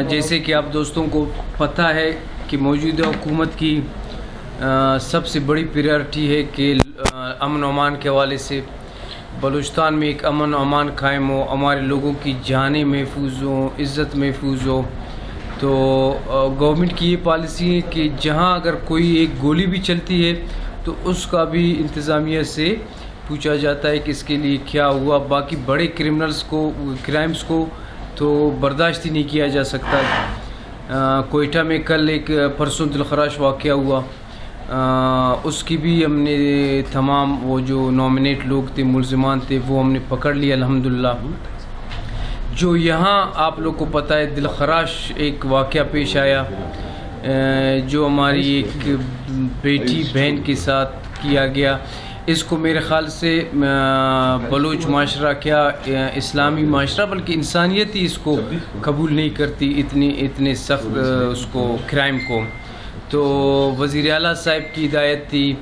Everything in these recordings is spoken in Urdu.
جیسے کہ آپ دوستوں کو پتہ ہے کہ موجودہ حکومت کی سب سے بڑی پریارٹی ہے کہ امن و امان کے حوالے سے بلوچستان میں ایک امن و امان قائم ہو، ہمارے لوگوں کی جانیں محفوظ ہوں، عزت محفوظ ہو۔ تو گورنمنٹ کی یہ پالیسی ہے کہ جہاں اگر کوئی ایک گولی بھی چلتی ہے تو اس کا بھی انتظامیہ سے پوچھا جاتا ہے کہ اس کے لیے کیا ہوا۔ باقی بڑے کرائمز کو تو برداشت ہی نہیں کیا جا سکتا۔ کوئٹہ میں کل ایک پرسوں دلخراش واقعہ ہوا، اس کی بھی ہم نے تمام وہ جو نامنیٹ لوگ تھے، ملزمان تھے، وہ ہم نے پکڑ لیا الحمدللہ۔ جو یہاں آپ لوگ کو پتہ ہے دلخراش ایک واقعہ پیش آیا جو ہماری ایک بیٹی بہن کے ساتھ کیا گیا، اس کو میرے خیال سے بلوچ معاشرہ کیا اسلامی معاشرہ بلکہ انسانیت ہی اس کو قبول نہیں کرتی، اتنے سخت اس کو کرائم کو۔ تو وزیر اعلیٰ صاحب کی ہدایت تھی،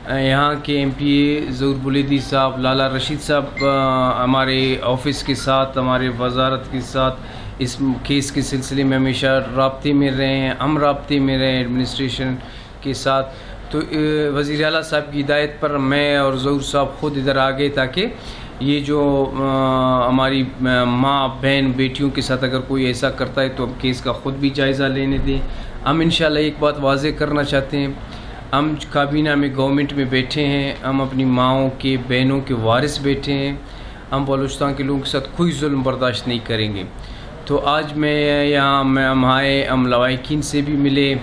یہاں کے ایم پی اے ظہور بلیدی صاحب، لالا رشید صاحب ہمارے آفس کے ساتھ، ہمارے وزارت کے ساتھ اس کیس کے سلسلے میں ہمیشہ رابطے میں رہے ہیں، ہم رابطے میں رہے ہیں ایڈمنسٹریشن کے ساتھ۔ تو وزیر اعلیٰ صاحب کی ہدایت پر میں اور ظہور صاحب خود ادھر آ گئے تاکہ یہ جو ہماری ماں بہن بیٹیوں کے ساتھ اگر کوئی ایسا کرتا ہے تو ہم کیس کا خود بھی جائزہ لینے دیں۔ ہم انشاءاللہ ایک بات واضح کرنا چاہتے ہیں، ہم کابینہ میں گورنمنٹ میں بیٹھے ہیں، ہم اپنی ماؤں کے بہنوں کے وارث بیٹھے ہیں، ہم بلوچستان کے لوگوں کے ساتھ کوئی ظلم برداشت نہیں کریں گے۔ تو آج میں یہاں ہم آئے، ہم لوائقین سے بھی ملے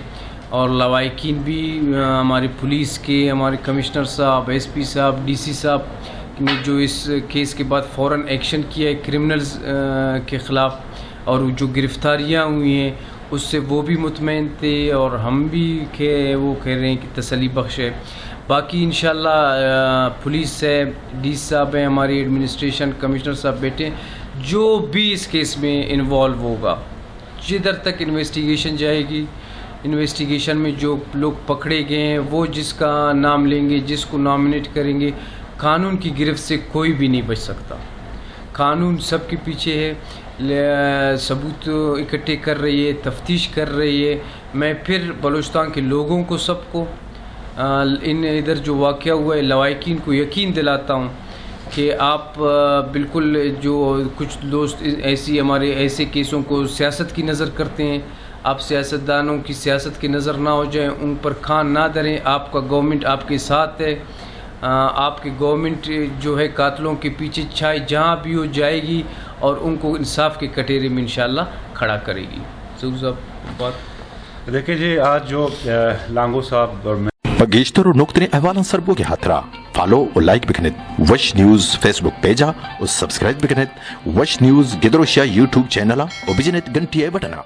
اور لوائقین بھی ہماری پولیس کے، ہمارے کمشنر صاحب، ایس پی صاحب، ڈی سی صاحب نے جو اس کیس کے بعد فوراً ایکشن کیا ہے کرمنلز کے خلاف، اور جو گرفتاریاں ہوئی ہیں اس سے وہ بھی مطمئن تھے اور ہم بھی وہ کہہ رہے ہیں کہ تسلی بخش ہے۔ باقی انشاءاللہ پولیس ہے، ڈی سی صاحب ہیں، ہماری ایڈمنسٹریشن، کمشنر صاحب بیٹھے، جو بھی اس کیس میں انوالو ہوگا، جدھر تک انویسٹیگیشن جائے گی، انویسٹیگیشن میں جو لوگ پکڑے گئے ہیں وہ جس کا نام لیں گے، جس کو نامنیٹ کریں گے، قانون کی گرفت سے کوئی بھی نہیں بچ سکتا۔ قانون سب کے پیچھے ہے، ثبوت اکٹھے کر رہی ہے، تفتیش کر رہی ہے۔ میں پھر بلوچستان کے لوگوں کو، سب کو ادھر جو واقعہ ہوا ہے لوائقین کو یقین دلاتا ہوں کہ آپ بالکل جو کچھ دوست ہمارے ایسے کیسوں کو سیاست کی نظر کرتے ہیں، آپ سیاستدانوں کی سیاست کی نظر نہ ہو جائیں، ان پر کان نہ دھریں۔ آپ کا گورنمنٹ آپ کے ساتھ ہے، آپ کی گورنمنٹ جو ہے قاتلوں کے پیچھے چھائے جہاں بھی ہو جائے گی اور ان کو انصاف کے کٹہرے میں انشاءاللہ کھڑا کرے گی۔ ظہور صاحب بات دیکھیں جی، آج جو لانگو صاحب اور میں گیشتر نقطۂ احوال سربو کے ہاتھرا فالو اور لائک بکنت وش نیوز فیس بک پیجا اور سبسکرائب بکنت وش نیوز گدروشیا یوٹیوب چینل اور بجنت گھنٹی بٹنا